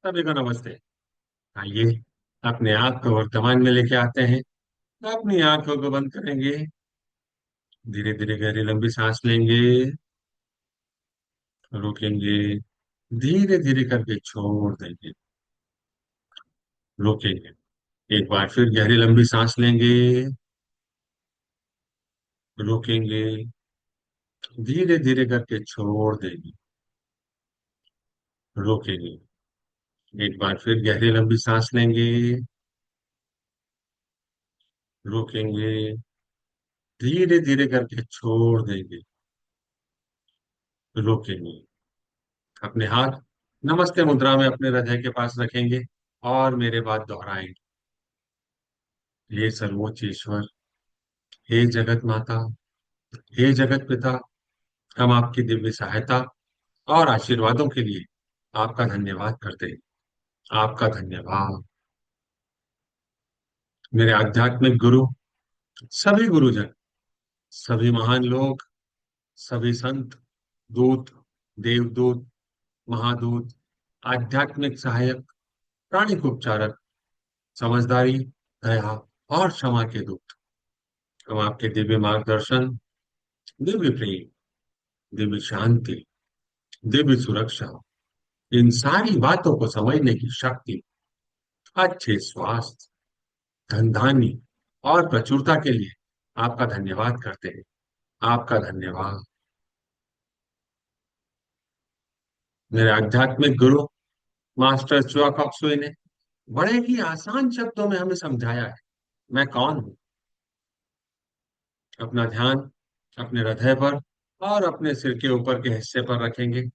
सभी को नमस्ते। आइए, अपने आप को वर्तमान में लेके आते हैं। अपनी आंखों को बंद करेंगे। धीरे धीरे गहरी लंबी सांस लेंगे। रोकेंगे। धीरे धीरे करके छोड़ देंगे। रोकेंगे। एक बार फिर गहरी लंबी सांस लेंगे। रोकेंगे। धीरे धीरे करके छोड़ देंगे। रोकेंगे। एक बार फिर गहरी लंबी सांस लेंगे। रोकेंगे। धीरे धीरे करके छोड़ देंगे। रोकेंगे। अपने हाथ नमस्ते मुद्रा में अपने हृदय के पास रखेंगे और मेरे बाद दोहराएंगे। हे सर्वोच्च ईश्वर, हे जगत माता, हे जगत पिता, हम आपकी दिव्य सहायता और आशीर्वादों के लिए आपका धन्यवाद करते हैं। आपका धन्यवाद। मेरे आध्यात्मिक गुरु, सभी गुरुजन, सभी महान लोग, सभी संत, दूत, देवदूत, महादूत, आध्यात्मिक सहायक, प्राणिक उपचारक, समझदारी, दया और क्षमा के दूत, हम आपके दिव्य मार्गदर्शन, दिव्य प्रेम, दिव्य शांति, दिव्य सुरक्षा, इन सारी बातों को समझने की शक्ति, अच्छे स्वास्थ्य, धन धान्य और प्रचुरता के लिए आपका धन्यवाद करते हैं। आपका धन्यवाद। मेरे आध्यात्मिक गुरु मास्टर चुआ कॉक्सुई ने बड़े ही आसान शब्दों में हमें समझाया है, मैं कौन हूं। अपना ध्यान अपने हृदय पर और अपने सिर के ऊपर के हिस्से पर रखेंगे।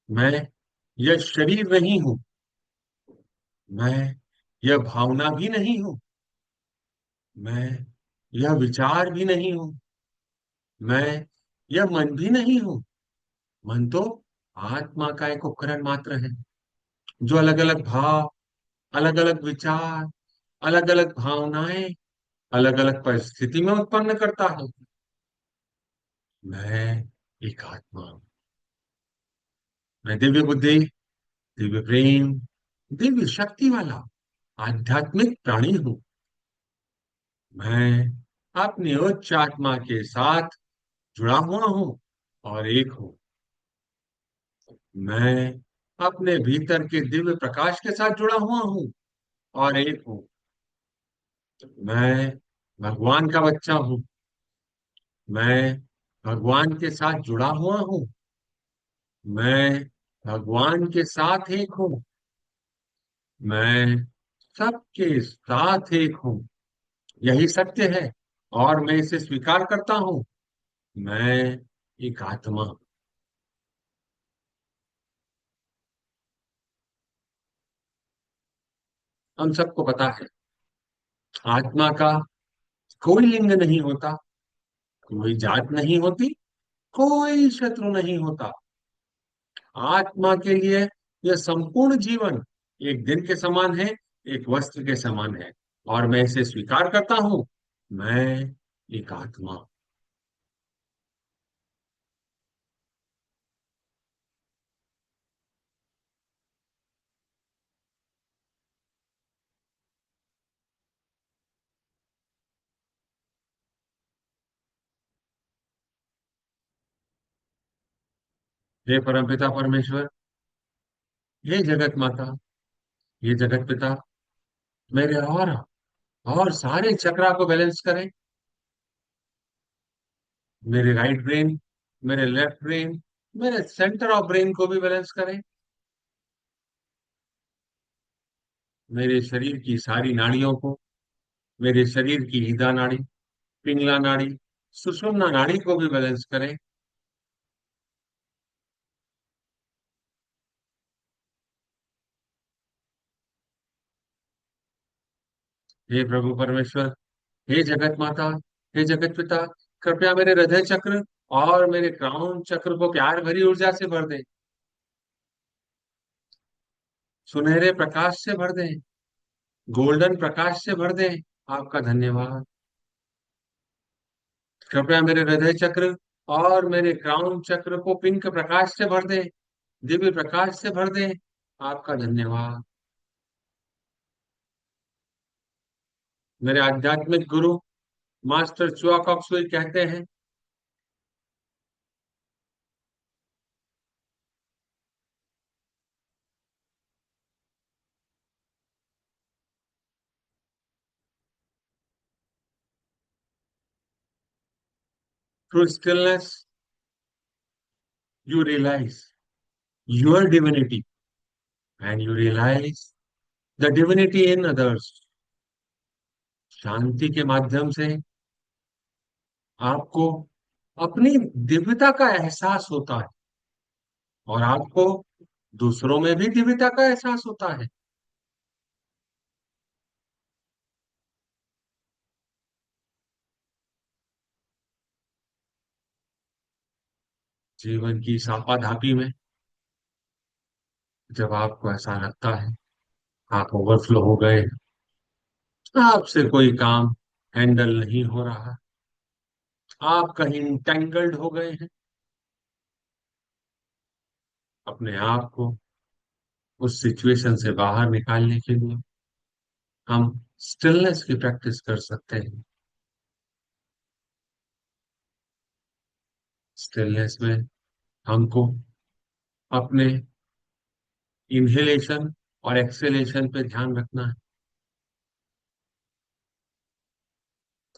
मैं यह शरीर नहीं हूं। मैं यह भावना भी नहीं हूं। मैं यह विचार भी नहीं हूं। मैं यह मन भी नहीं हूं। मन तो आत्मा का एक उपकरण मात्र है, जो अलग अलग भाव, अलग अलग विचार, अलग अलग भावनाएं, अलग अलग परिस्थिति में उत्पन्न करता है। मैं एक आत्मा हूं। मैं दिव्य बुद्धि, दिव्य प्रेम, दिव्य शक्ति वाला आध्यात्मिक प्राणी हूं। मैं अपनी उच्च आत्मा के साथ जुड़ा हुआ हूं और एक हूं। मैं अपने भीतर के दिव्य प्रकाश के साथ जुड़ा हुआ हूं और एक हूं। मैं भगवान का बच्चा हूं। मैं भगवान के साथ जुड़ा हुआ हूं। मैं भगवान के साथ एक हूं। मैं सबके साथ एक हूं। यही सत्य है और मैं इसे स्वीकार करता हूं। मैं एक आत्मा हूं। हम सबको पता है, आत्मा का कोई लिंग नहीं होता, कोई जात नहीं होती, कोई शत्रु नहीं होता। आत्मा के लिए यह संपूर्ण जीवन एक दिन के समान है, एक वस्त्र के समान है, और मैं इसे स्वीकार करता हूं। मैं एक आत्मा हूं। हे परमपिता परमेश्वर, हे जगत माता, हे जगत पिता, मेरे और सारे चक्रा को बैलेंस करें। मेरे राइट ब्रेन, मेरे लेफ्ट ब्रेन, मेरे सेंटर ऑफ ब्रेन को भी बैलेंस करें। मेरे शरीर की सारी नाड़ियों को, मेरे शरीर की ईदा नाड़ी, पिंगला नाड़ी, सुषुम्ना नाड़ी को भी बैलेंस करें। हे प्रभु परमेश्वर, हे जगत माता, हे जगत पिता, कृपया मेरे हृदय चक्र और मेरे क्राउन चक्र को प्यार भरी ऊर्जा से भर दें। सुनहरे प्रकाश से भर दें। गोल्डन प्रकाश से भर दें। आपका धन्यवाद। कृपया मेरे हृदय चक्र और मेरे क्राउन चक्र को पिंक प्रकाश से भर दे, दिव्य प्रकाश से भर दे। आपका धन्यवाद। मेरे आध्यात्मिक गुरु मास्टर चुआ कॉक्सुई कहते हैं, through stillness you realise your divinity and you realise the divinity in others. शांति के माध्यम से आपको अपनी दिव्यता का एहसास होता है और आपको दूसरों में भी दिव्यता का एहसास होता है। जीवन की सापाधापी में जब आपको ऐसा लगता है आप ओवरफ्लो हो गए, आपसे कोई काम हैंडल नहीं हो रहा, आप कहीं टेंगल्ड हो गए हैं, अपने आप को उस सिचुएशन से बाहर निकालने के लिए हम स्टिलनेस की प्रैक्टिस कर सकते हैं। स्टिलनेस में हमको अपने इनहेलेशन और एक्सेलेशन पे ध्यान रखना है।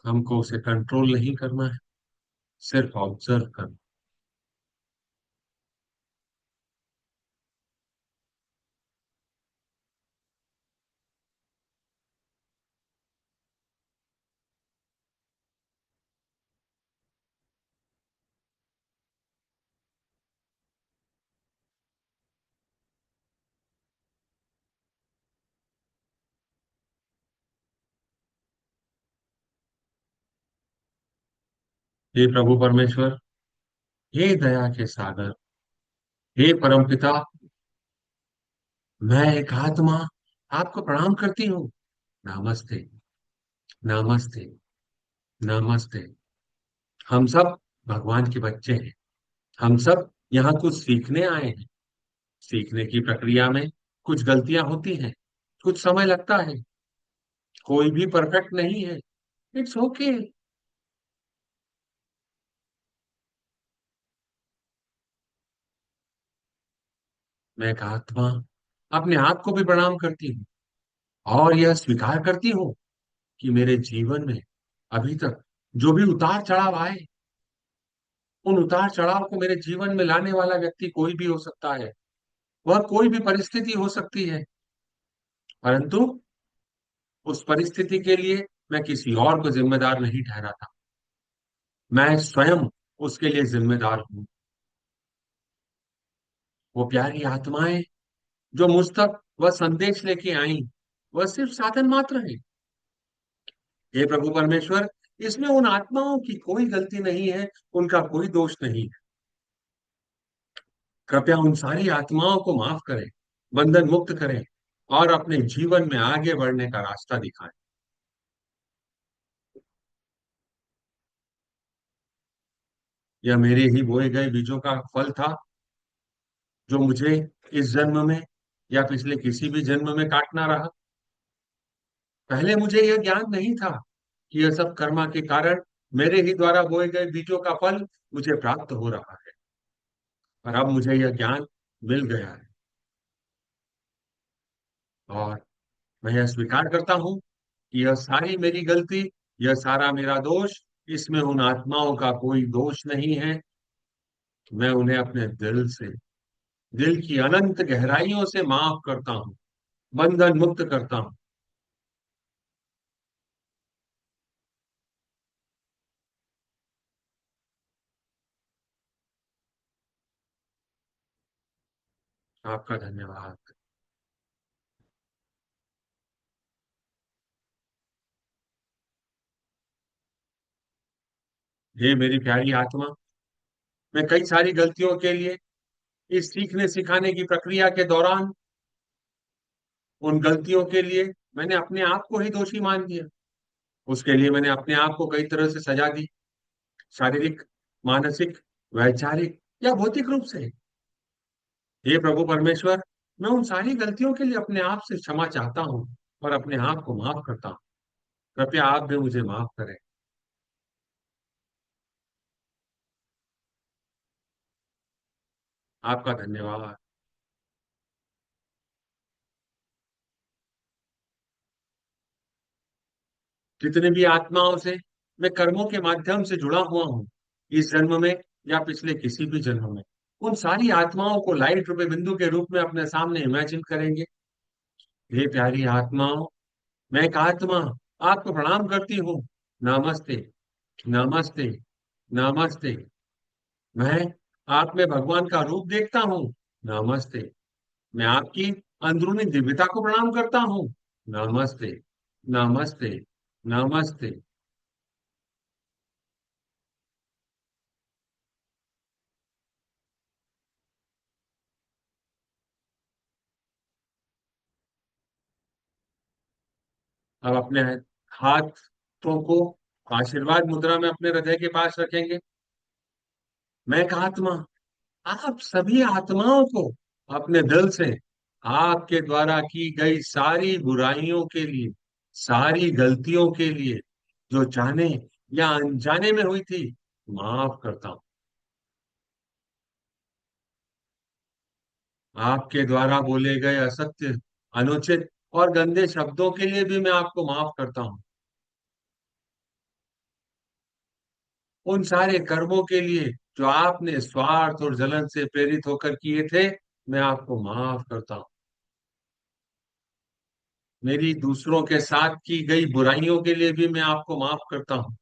हमको उसे कंट्रोल नहीं करना है, सिर्फ ऑब्जर्व करना। हे प्रभु परमेश्वर, हे दया के सागर, हे परमपिता, मैं एक आत्मा आपको प्रणाम करती हूँ। नमस्ते, नमस्ते, नमस्ते। हम सब भगवान के बच्चे हैं। हम सब यहाँ कुछ सीखने आए हैं। सीखने की प्रक्रिया में कुछ गलतियां होती हैं, कुछ समय लगता है। कोई भी परफेक्ट नहीं है। It's okay. मैं एक आत्मा अपने आप को भी प्रणाम करती हूँ और यह स्वीकार करती हूँ कि मेरे जीवन में अभी तक जो भी उतार चढ़ाव आए, उन उतार चढ़ाव को मेरे जीवन में लाने वाला व्यक्ति कोई भी हो सकता है। वह कोई भी परिस्थिति हो सकती है, परंतु उस परिस्थिति के लिए मैं किसी और को जिम्मेदार नहीं ठहराता। मैं स्वयं उसके लिए जिम्मेदार हूँ। वो प्यारी आत्माएं जो मुझ तक वह संदेश लेके आई, वह सिर्फ साधन मात्र है। हे प्रभु परमेश्वर, इसमें उन आत्माओं की कोई गलती नहीं है, उनका कोई दोष नहीं है। कृपया उन सारी आत्माओं को माफ करें, बंधन मुक्त करें और अपने जीवन में आगे बढ़ने का रास्ता दिखाएं। यह मेरे ही बोए गए बीजों का फल था जो मुझे इस जन्म में या पिछले किसी भी जन्म में काटना रहा। पहले मुझे यह ज्ञान नहीं था कि यह सब कर्मा के कारण मेरे ही द्वारा बोए गए बीजों का फल मुझे प्राप्त हो रहा है। और अब मुझे यह ज्ञान मिल गया है और मैं यह स्वीकार करता हूँ कि यह सारी मेरी गलती, यह सारा मेरा दोष, इसमें उन आत्माओं का कोई दोष नहीं है। मैं उन्हें अपने दिल से, दिल की अनंत गहराइयों से माफ करता हूँ, बंधन मुक्त करता हूँ। आपका धन्यवाद। हे मेरी प्यारी आत्मा, मैं कई सारी गलतियों के लिए इस सीखने सिखाने की प्रक्रिया के दौरान, उन गलतियों के लिए मैंने अपने आप को ही दोषी मान लिया। उसके लिए मैंने अपने आप को कई तरह से सजा दी। शारीरिक मानसिक, वैचारिक या भौतिक रूप से। हे प्रभु परमेश्वर, मैं उन सारी गलतियों के लिए अपने आप से क्षमा चाहता हूँ और अपने आप को माफ करता हूँ। कृपया आप भी मुझे माफ करें। आपका धन्यवाद। जितने भी आत्माओं से मैं कर्मों के माध्यम से जुड़ा हुआ हूँ, इस जन्म में या पिछले किसी भी जन्म में, उन सारी आत्माओं को लाइट रूपे बिंदु के रूप में अपने सामने इमेजिन करेंगे। हे प्यारी आत्माओं, मैं एक आत्मा आपको प्रणाम करती हूँ। नमस्ते, नमस्ते, नमस्ते। मैं आप में भगवान का रूप देखता हूँ। नमस्ते। मैं आपकी अंदरूनी दिव्यता को प्रणाम करता हूँ। नमस्ते, नमस्ते, नमस्ते। अब अपने हाथों को आशीर्वाद मुद्रा में अपने हृदय के पास रखेंगे। मैं एक आत्मा आप सभी आत्माओं को अपने दिल से आपके द्वारा की गई सारी बुराइयों के लिए, सारी गलतियों के लिए, जो जाने या अनजाने में हुई थी, माफ करता हूँ। आपके द्वारा बोले गए असत्य, अनुचित और गंदे शब्दों के लिए भी मैं आपको माफ करता हूँ। उन सारे कर्मों के लिए जो आपने स्वार्थ और जलन से प्रेरित होकर किए थे, मैं आपको माफ करता हूँ। मेरी दूसरों के साथ की गई बुराइयों के लिए भी मैं आपको माफ करता हूँ।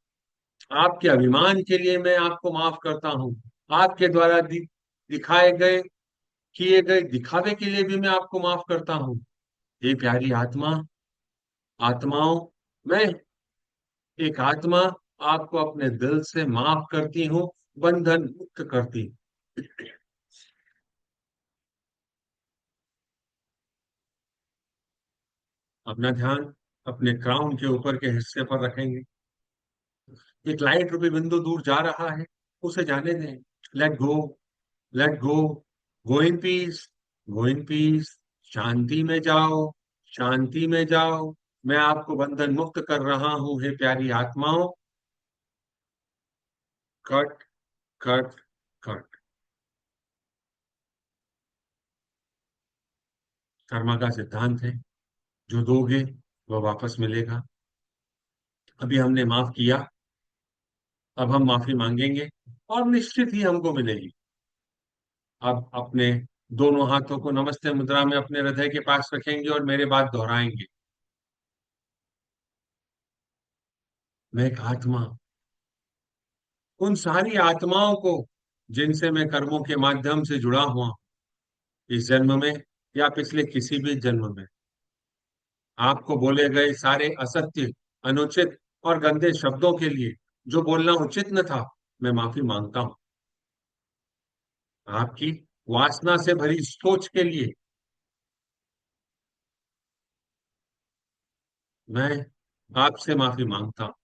आपके अभिमान के लिए मैं आपको माफ करता हूँ। आपके द्वारा दिखाए गए, किए गए दिखावे के लिए भी मैं आपको माफ करता हूँ। हे प्यारी आत्मा, आत्माओं, मैं एक आत्मा आपको अपने दिल से माफ करती हूँ, बंधन मुक्त करती हूँ। अपना ध्यान अपने क्राउन के ऊपर के हिस्से पर रखेंगे। एक लाइट रूपी बिंदु दूर जा रहा है, उसे जाने दें। Let go, let go, go in peace, go in peace. शांति में जाओ, शांति में जाओ। मैं आपको बंधन मुक्त कर रहा हूं, हे प्यारी आत्माओं। Cut, cut, cut. कर्मा का सिद्धांत है, जो दोगे वह वापस मिलेगा। अभी हमने माफ किया, अब हम माफी मांगेंगे और निश्चित ही हमको मिलेगी। अब अपने दोनों हाथों को नमस्ते मुद्रा में अपने हृदय के पास रखेंगे और मेरे बाद दोहराएंगे। मैं एक आत्मा उन सारी आत्माओं को जिनसे मैं कर्मों के माध्यम से जुड़ा हुआ हूं, इस जन्म में या पिछले किसी भी जन्म में, आपको बोले गए सारे असत्य, अनुचित और गंदे शब्दों के लिए, जो बोलना उचित न था, मैं माफी मांगता हूँ। आपकी वासना से भरी सोच के लिए मैं आपसे माफी मांगता हूँ।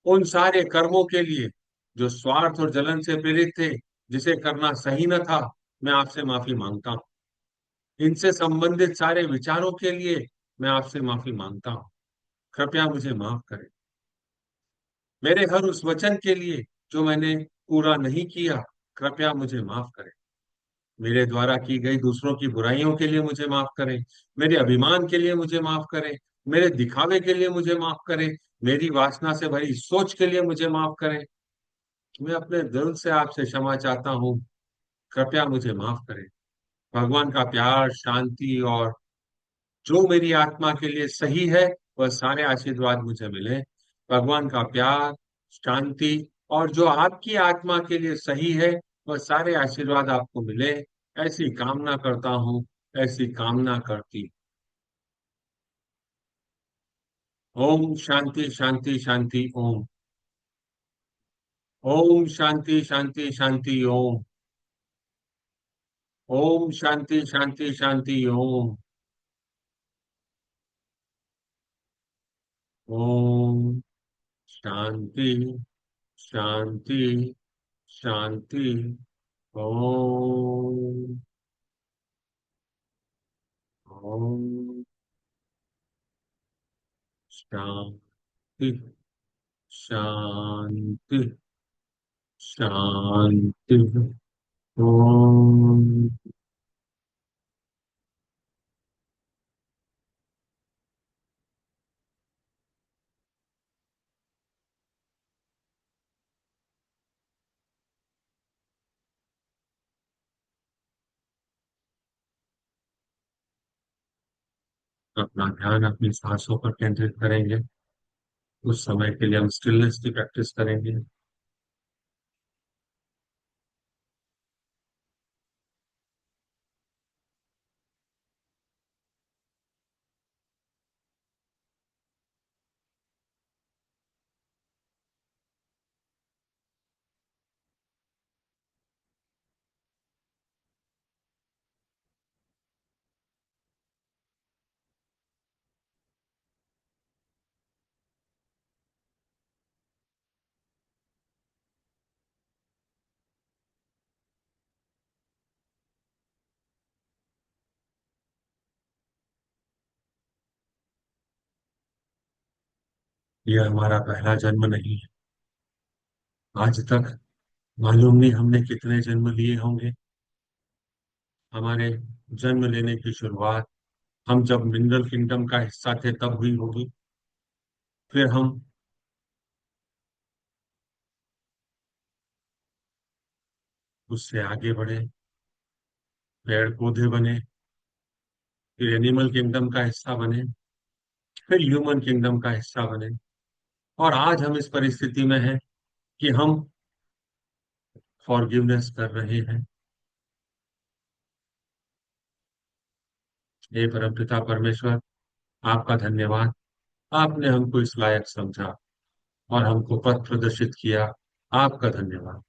उन सारे कर्मों के लिए जो स्वार्थ और जलन से प्रेरित थे, जिसे करना सही न था, मैं आपसे माफी मांगता हूँ। इनसे संबंधित सारे विचारों के लिए मैं आपसे माफी मांगता हूँ। कृपया मुझे माफ करें। मेरे हर उस वचन के लिए जो मैंने पूरा नहीं किया, कृपया मुझे माफ करें। मेरे द्वारा की गई दूसरों की बुराइयों के लिए मुझे माफ करें। मेरे अभिमान के लिए मुझे माफ करें। मेरे दिखावे के लिए मुझे माफ करें। मेरी वासना से भरी सोच के लिए मुझे माफ करें। मैं अपने दिल से आपसे क्षमा चाहता हूँ। कृपया मुझे माफ करें। भगवान का प्यार, शांति और जो मेरी आत्मा के लिए सही है, वह सारे आशीर्वाद मुझे मिले। भगवान का प्यार, शांति और जो आपकी आत्मा के लिए सही है, वह सारे आशीर्वाद आपको मिले। ऐसी कामना करता हूँ, ऐसी कामना करती। ओम शांति, शांति, शांति, ओम। ओम शांति, शांति, शांति, ओम। ओम शांति, शांति, शांति, ओम। ओम शांति, शांति, शांति। ओम। ओम। शांति, शांति, शांति। ओम। अपना ध्यान अपनी सांसों पर केंद्रित करेंगे। उस समय के लिए हम स्टिलनेस की प्रैक्टिस करेंगे। यह हमारा पहला जन्म नहीं है। आज तक मालूम नहीं हमने कितने जन्म लिए होंगे। हमारे जन्म लेने की शुरुआत हम जब मिनरल किंगडम का हिस्सा थे तब हुई होगी। फिर हम उससे आगे बढ़े, पेड़ पौधे बने, फिर एनिमल किंगडम का हिस्सा बने, फिर ह्यूमन किंगडम का हिस्सा बने, और आज हम इस परिस्थिति में हैं कि हम फॉरगिवनेस कर रहे हैं। हे परमपिता परमेश्वर, आपका धन्यवाद। आपने हमको इस लायक समझा और हमको पथ प्रदर्शित किया। आपका धन्यवाद।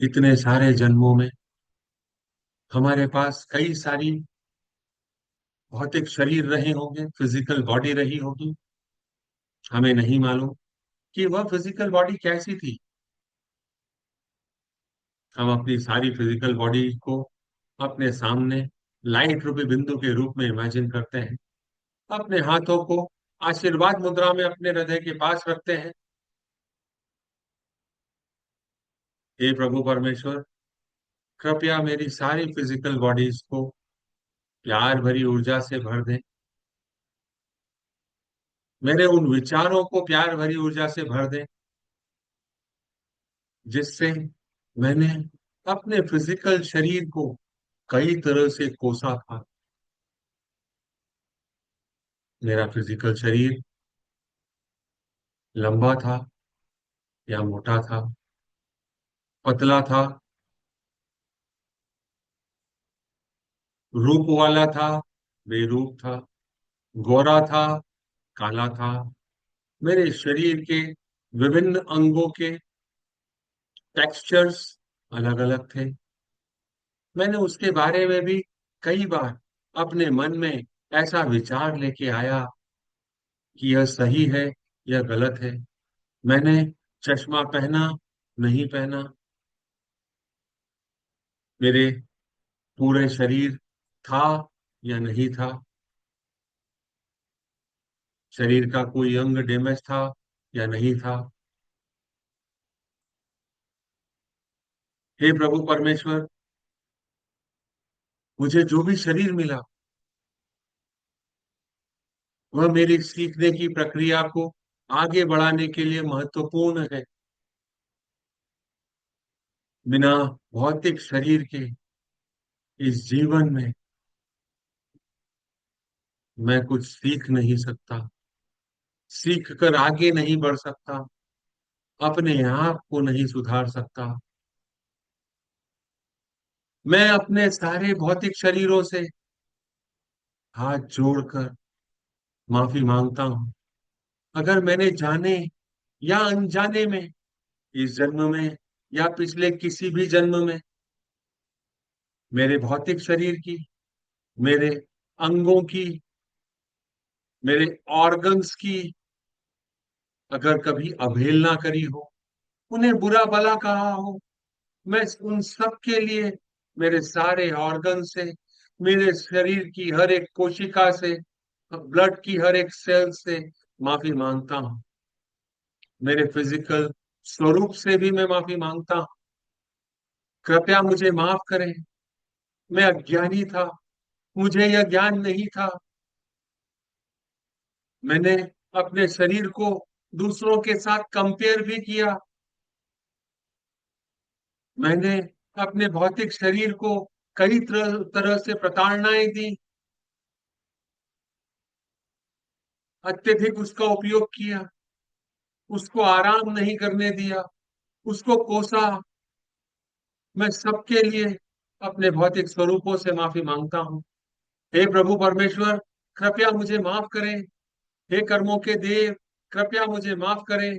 इतने सारे जन्मों में हमारे पास कई सारी भौतिक शरीर रहे होंगे, फिजिकल बॉडी रही होगी। हमें नहीं मालूम कि वह फिजिकल बॉडी कैसी थी। हम अपनी सारी फिजिकल बॉडी को अपने सामने लाइट रूपी बिंदु के रूप में इमेजिन करते हैं। अपने हाथों को आशीर्वाद मुद्रा में अपने हृदय के पास रखते हैं। हे प्रभु परमेश्वर, कृपया मेरी सारी फिजिकल बॉडीज को प्यार भरी ऊर्जा से भर दें। मेरे उन विचारों को प्यार भरी ऊर्जा से भर दें जिससे मैंने अपने फिजिकल शरीर को कई तरह से कोसा था। मेरा फिजिकल शरीर लंबा था या मोटा था, पतला था, रूप वाला था, बेरूप था, गोरा था, काला था। मेरे शरीर के विभिन्न अंगों के टेक्सचर्स अलग अलग थे। मैंने उसके बारे में भी कई बार अपने मन में ऐसा विचार लेके आया कि यह सही है या गलत है। मैंने चश्मा पहना, नहीं पहना, मेरे पूरे शरीर था या नहीं था, शरीर का कोई अंग डैमेज था या नहीं था। हे प्रभु परमेश्वर, मुझे जो भी शरीर मिला वह मेरी सीखने की प्रक्रिया को आगे बढ़ाने के लिए महत्वपूर्ण है। बिना भौतिक शरीर के इस जीवन में मैं कुछ सीख नहीं सकता, सीख कर आगे नहीं बढ़ सकता, अपने आप को नहीं सुधार सकता। मैं अपने सारे भौतिक शरीरों से हाथ जोड़कर माफी मांगता हूँ। अगर मैंने जाने या अनजाने में इस जन्म में या पिछले किसी भी जन्म में मेरे भौतिक शरीर की, मेरे अंगों की मेरे ऑर्गन्स की अगर कभी अवहेलना करी हो, उन्हें बुरा भला कहा हो, मैं उन सब के लिए मेरे सारे ऑर्गन से, मेरे शरीर की हर एक कोशिका से, ब्लड की हर एक सेल से माफी मांगता हूँ। मेरे फिजिकल स्वरूप से भी मैं माफी मांगता हूँ। कृपया मुझे माफ करें। मैं अज्ञानी था, मुझे यह ज्ञान नहीं था। मैंने अपने शरीर को दूसरों के साथ कंपेयर भी किया। मैंने अपने भौतिक शरीर को कई तरह तरह से प्रताड़नाएं दी, अत्यधिक उसका उपयोग किया, उसको आराम नहीं करने दिया, उसको कोसा। मैं सबके लिए अपने भौतिक स्वरूपों से माफी मांगता हूँ। हे प्रभु परमेश्वर, कृपया मुझे माफ करें। हे कर्मों के देव, कृपया मुझे माफ करें।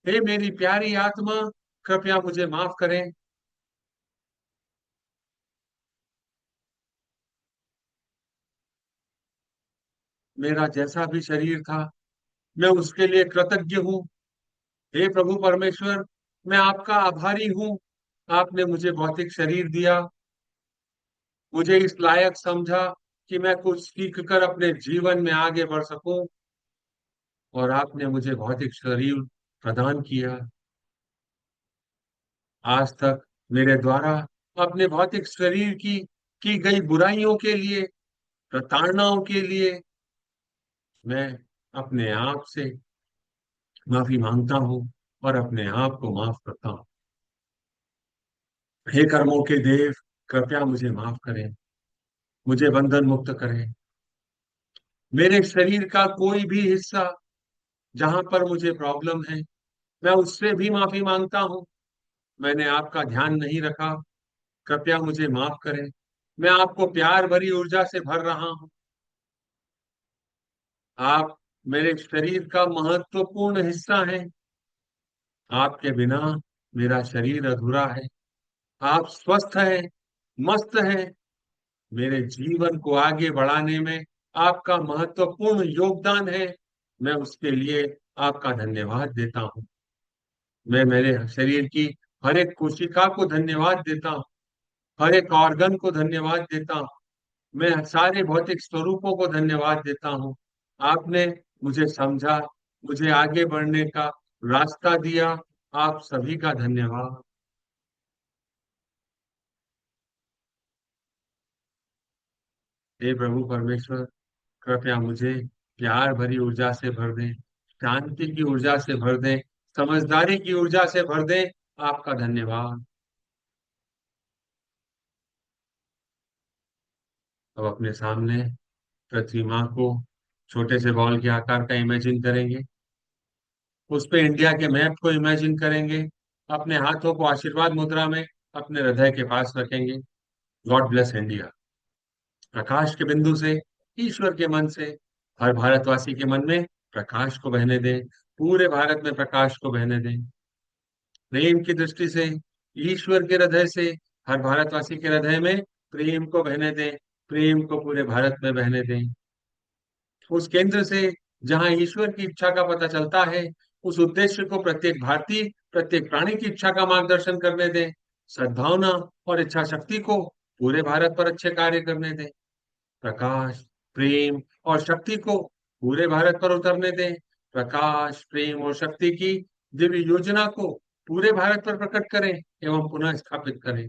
हे मेरी प्यारी आत्मा, कृपया मुझे माफ करें। मेरा जैसा भी शरीर था, मैं उसके लिए कृतज्ञ हूँ। हे प्रभु परमेश्वर, मैं आपका आभारी हूँ। आपने मुझे भौतिक शरीर दिया, मुझे इस लायक समझा कि मैं कुछ सीख कर अपने जीवन में आगे बढ़ सकूं, और आपने मुझे भौतिक शरीर प्रदान किया। आज तक मेरे द्वारा अपने भौतिक शरीर की गई बुराइयों के लिए, प्रताड़नाओं के लिए मैं अपने आप से माफी मांगता हूँ और अपने आप को माफ करता हूँ। हे कर्मों के देव, कृपया मुझे माफ करें, मुझे बंधन मुक्त करें। मेरे शरीर का कोई भी हिस्सा जहां पर मुझे प्रॉब्लम है, मैं उससे भी माफी मांगता हूँ। मैंने आपका ध्यान नहीं रखा, कृपया मुझे माफ करें। मैं आपको प्यार भरी ऊर्जा से भर रहा हूँ। आप मेरे शरीर का महत्वपूर्ण हिस्सा हैं। आपके बिना मेरा शरीर अधूरा है। आप स्वस्थ हैं, मस्त हैं। मेरे जीवन को आगे बढ़ाने में आपका महत्वपूर्ण योगदान है। मैं उसके लिए आपका धन्यवाद देता हूँ। मैं मेरे शरीर की हर एक कोशिका को धन्यवाद देता हूँ, हर एक ऑर्गन को धन्यवाद देता हूँ। मैं सारे भौतिक स्वरूपों को धन्यवाद देता हूँ। आपने मुझे समझा, मुझे आगे बढ़ने का रास्ता दिया। आप सभी का धन्यवाद। हे प्रभु परमेश्वर, कृपया मुझे प्यार भरी ऊर्जा से भर दें, शांति की ऊर्जा से भर दें, समझदारी की ऊर्जा से भर दें। आपका धन्यवाद। अब अपने सामने पृथ्वी माँ को छोटे से बॉल के आकार का इमेजिन करेंगे। उस पे इंडिया के मैप को इमेजिन करेंगे। अपने हाथों को आशीर्वाद मुद्रा में अपने हृदय के पास रखेंगे। God bless India. प्रकाश के बिंदु से, ईश्वर के मन से, हर भारतवासी के मन में प्रकाश को बहने दें। पूरे भारत में प्रकाश को बहने दें। प्रेम की दृष्टि से, ईश्वर के हृदय से, हर भारतवासी के हृदय में प्रेम को बहने दें। प्रेम को पूरे भारत में बहने दें। उस केंद्र से जहां ईश्वर की इच्छा का पता चलता है, उस उद्देश्य को प्रत्येक भारतीय, प्रत्येक प्राणी की इच्छा का मार्गदर्शन करने दें। सद्भावना और इच्छा शक्ति को पूरे भारत पर अच्छे कार्य करने दें। प्रकाश, प्रेम और शक्ति को पूरे भारत पर उतरने दें। प्रकाश, प्रेम और शक्ति की दिव्य योजना को पूरे भारत पर प्रकट करें एवं पुनः स्थापित करें।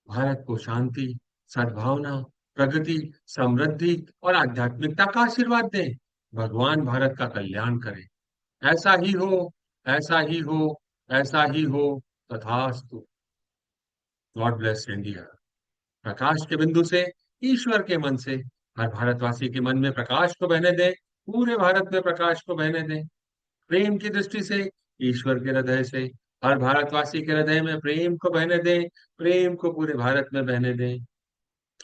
भारत को शांति, सद्भावना, प्रगति, समृद्धि और आध्यात्मिकता का आशीर्वाद दें। भगवान भारत का कल्याण करें। ऐसा ही हो, ऐसा ही हो, ऐसा ही हो। तथास्तु। God bless India. प्रकाश के बिंदु से, ईश्वर के मन से, हर भारतवासी के मन में प्रकाश को बहने दें। पूरे भारत में प्रकाश को बहने दें। प्रेम की दृष्टि से, ईश्वर के हृदय से, हर भारतवासी के हृदय में प्रेम को बहने दें। प्रेम को पूरे भारत में बहने दें।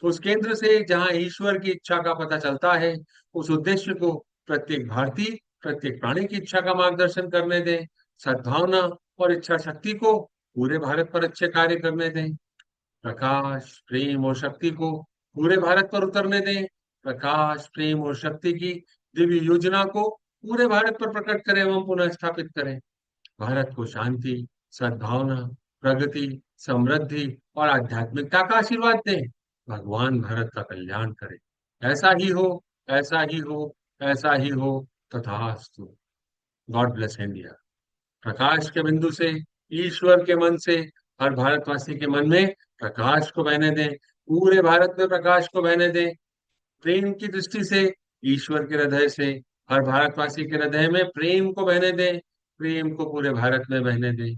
उस केंद्र से जहां ईश्वर की इच्छा का पता चलता है, उस उद्देश्य को प्रत्येक भारतीय, प्रत्येक प्राणी की इच्छा का मार्गदर्शन करने दें। सद्भावना और इच्छा शक्ति को पूरे भारत पर अच्छे कार्य करने दें। प्रकाश, प्रेम और शक्ति को पूरे भारत पर उतरने दें। प्रकाश, प्रेम और शक्ति की दिव्य योजना को पूरे भारत पर प्रकट करें एवं पुनः स्थापित करें। भारत को शांति, सद्भावना, प्रगति, समृद्धि और आध्यात्मिकता का आशीर्वाद दें। भगवान भारत का कल्याण करे। ऐसा ही हो, ऐसा ही हो, ऐसा ही हो, तथास्तु। God bless India. प्रकाश के बिंदु से, ईश्वर के मन से, हर भारतवासी के मन में प्रकाश को बहने दें। पूरे भारत में प्रकाश को बहने दें। प्रेम की दृष्टि से, ईश्वर के हृदय से, हर भारतवासी के हृदय में प्रेम को बहने दें। प्रेम को पूरे भारत में बहने दें।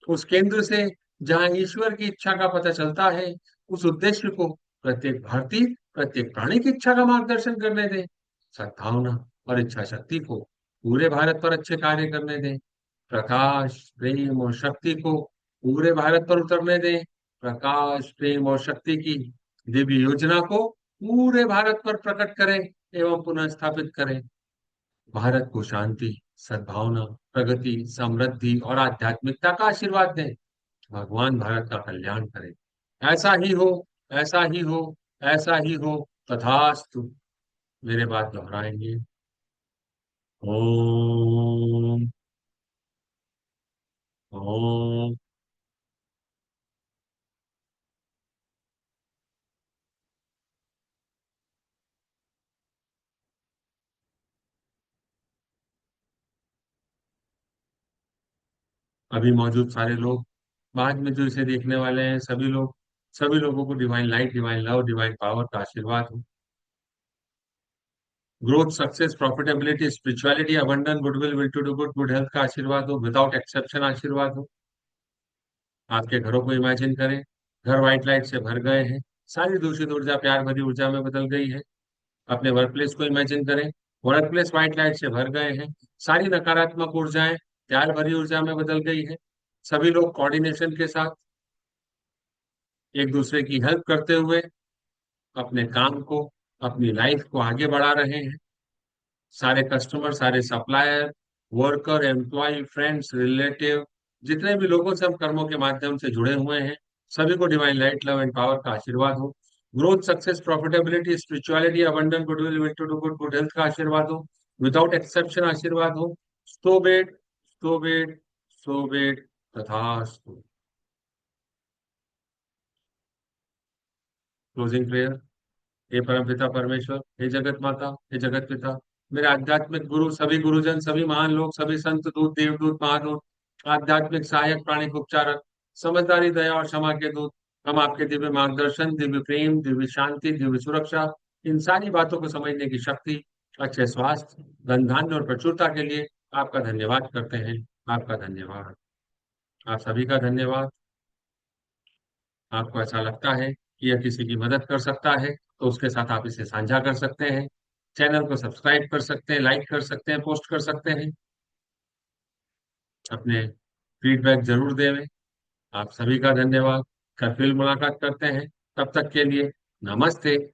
उस केंद्र से जहां ईश्वर की इच्छा का पता चलता है, उस उद्देश्य को प्रत्येक भारतीय, प्रत्येक प्राणी की इच्छा का मार्गदर्शन करने दें। सद्भावना और इच्छा शक्ति को पूरे भारत पर अच्छे कार्य करने दें। प्रकाश, प्रेम और शक्ति को पूरे भारत पर उतरने दें। प्रकाश, प्रेम और शक्ति की दिव्य योजना को पूरे भारत पर प्रकट करें एवं पुनः स्थापित करें। भारत को शांति, सद्भावना, प्रगति, समृद्धि और आध्यात्मिकता का आशीर्वाद दें। भगवान भारत का कल्याण करें। ऐसा ही हो, ऐसा ही हो, ऐसा ही हो, तथास्तु। मेरे बात दोहराएंगे। ओम। ओम। अभी मौजूद सारे लोग, बाद में जो इसे देखने वाले हैं, सभी लोग, सभी लोगों को divine light, divine love, divine power का आशीर्वाद हो। Growth, success, profitability, spirituality, abundance, goodwill, will to do good, good health का आशीर्वाद हो। विदाउट एक्सेप्शन आशीर्वाद हो। आपके घरों को इमेजिन करें, घर व्हाइट लाइट से भर गए हैं। सारी दूषित ऊर्जा प्यार भरी ऊर्जा में बदल गई है। अपने वर्क प्लेस को इमेजिन करें, वर्क प्लेस व्हाइट लाइट से भर गए हैं। सारी नकारात्मक ऊर्जाएं प्यार भरी ऊर्जा में बदल गई है। सभी लोग कोऑर्डिनेशन के साथ एक दूसरे की हेल्प करते हुए अपने काम को, अपनी लाइफ को आगे बढ़ा रहे हैं। सारे कस्टमर, सारे supplier, worker, employee, friends, relative, जितने भी लोगों से हम कर्मों के माध्यम से जुड़े हुए हैं, सभी को divine light, love and power का आशीर्वाद हो। Growth, success, profitability, spirituality, abundance, goodwill, will to do good, good health का आशीर्वाद हो। विदाउट एक्सेप्शन आशीर्वाद हो। सो बेट, सो बेट, सो बेट, तथास्तु। Closing prayer. हे परमपिता परमेश्वर, हे जगत माता, हे जगत पिता, मेरे आध्यात्मिक गुरु, सभी गुरुजन, सभी महान लोग, सभी संत, दूत, देवदूत, महादूत, आध्यात्मिक सहायक, प्राणिक उपचारक, समझदारी, दया और क्षमा के दूत, हम आपके दिव्य मार्गदर्शन, दिव्य प्रेम, दिव्य शांति, दिव्य सुरक्षा, इन सारी बातों को समझने की शक्ति, अच्छे स्वास्थ्य, धन धान्य और प्रचुरता के लिए आपका धन्यवाद करते हैं। आपका धन्यवाद। आप सभी का धन्यवाद। आपको ऐसा लगता है कि यह किसी की मदद कर सकता है, तो उसके साथ आप इसे साझा कर सकते हैं। चैनल को सब्सक्राइब कर सकते हैं, लाइक कर सकते हैं, पोस्ट कर सकते हैं। अपने फीडबैक जरूर दें। आप सभी का धन्यवाद। कल फिर मुलाकात करते हैं। तब तक के लिए नमस्ते।